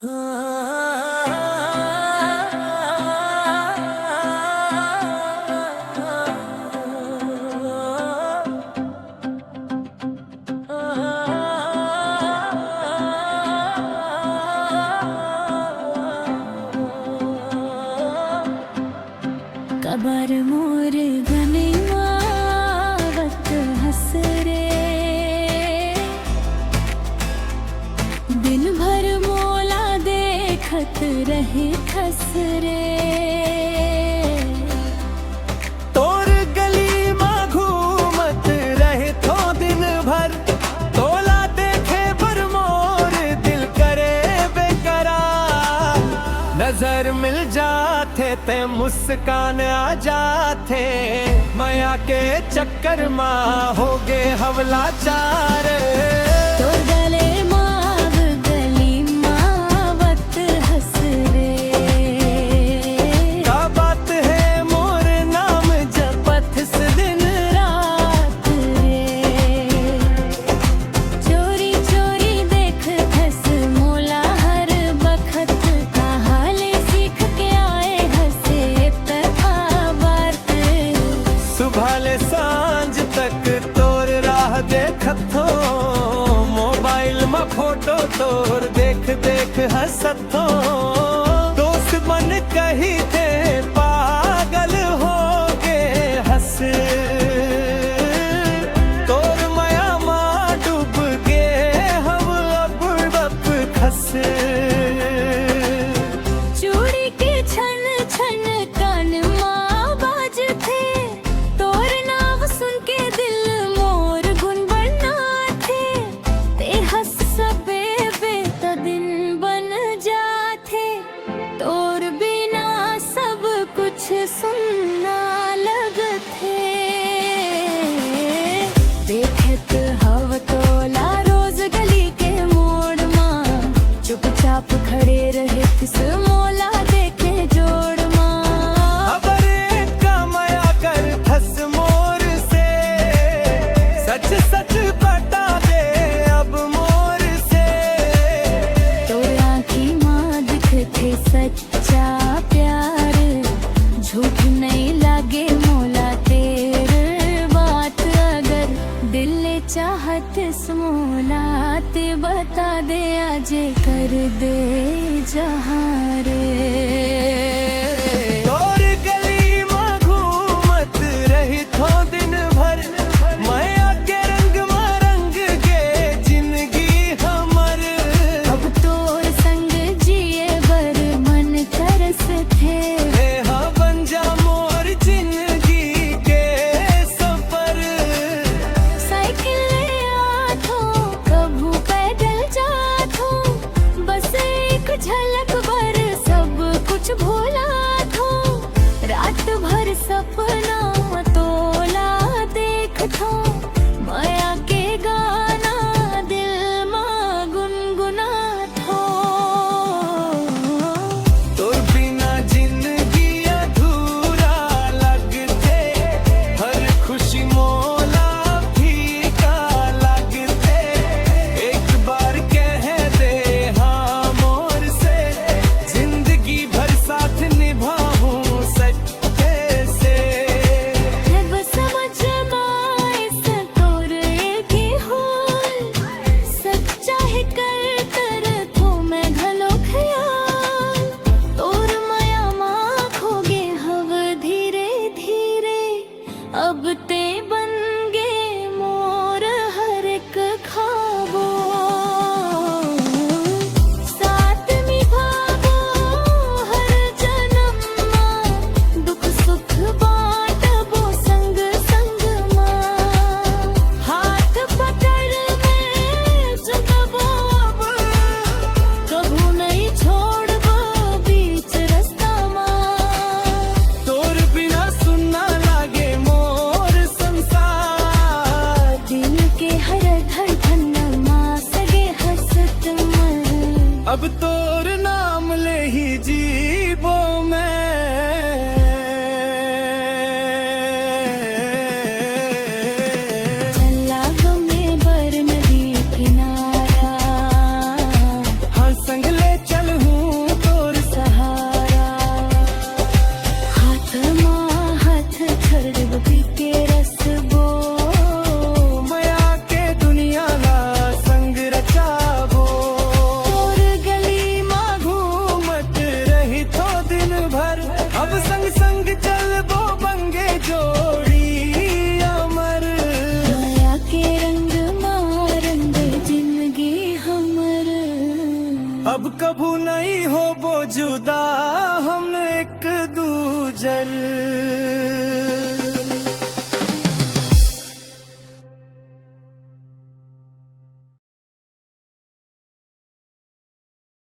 कबर मोर गनीमावत हसरे दिन भर मोला देखत रहे खसरे। तोर गली में घूमत रहे थो दिन भर, तोला देखे पर मोर दिल करे बेकरार। नजर मिल जाते ते मुस्कान आ जाते, माया के चक्कर माँ हो गे हवला चार। तो गले माव गली मावत हसरे, का बात है मोर नाम जपत से दिन रात रे। चोरी चोरी देख हस मोला हर बखत, कहाले सीख के आए हसे तथा बात। सुबह ले सांझ तक तोर राह देखत हो, मोबाइल में फोटो तोर देख देख हंसत हो। दोस्त बन कही थे पागल हो गे हंस, तोर माया माँ डूब गे हम अब बप खस। चूड़ी के छन छन कान माँ बाज थे, तोर नाव सुन के दिल मोर गुनगुना थे। ते हंस सबे बेत दिन बन जाते, तोर बिना सब कुछ सुनना लगते। देखत हव तोला रोज गली के मोड़ माँ, चुपचाप खड़े रहे तिस मोला देखे जोड़ माँ। अबरे का माया कर थस मोर से, सच सच बता दे अब मोर से। तो आँखी माँ दिखते सच्चा प्यार, झूठ नहीं लागे मोला तेरे बात। अगर दिल चाहत मोला ते बता दे, आज कर दे जहाँ रे। तोर गली में घूमत रही थो दिन भर, माया के रंग में रंग गे जिंदगी हमर। अब तोर संग जिए बर मन तरस थे, हाँ बन जा मोर जिंदगी के सफर। साइकिल ले आथो कभू पैदल जाथो, बस एक झलक भर सब कुछ भूला थो। रात भर सपना तोला देखथो, माया के गाना दिल माँ गुनगुनाथो। तोर बिना जिंदगी अधूरा लगते, हर खुशी मोला फीका लगते। एक बार कह दे हाँ मोर से, जिंदगी भर साथ निभाऊं सच्चे से। जब समझ माए से तोर एक ही होल, सच्चा है कर थो मैं घलो ख्याल। तोर माया माँ खोगे हव धीरे धीरे, अब ते बन गे मोर हर एक खाबो। साथ निभाबो हर जन्म माँ, दुख सुख बांटबो संग संग माँ। हाथ पकड़ में चलबो अब, कभू नहीं छोड़बो बीच रास्ता माँ। तोर बिना सुनना लागे मोर संसार, दिल के हर धड़कन माँ सगे हंसत मन। अब तोर नाम ले ही जीवो मैं। चला गमे बर नदी किनारा, हाँ संग ले चल कभू नहीं हो वो जुदा हम एक दूजर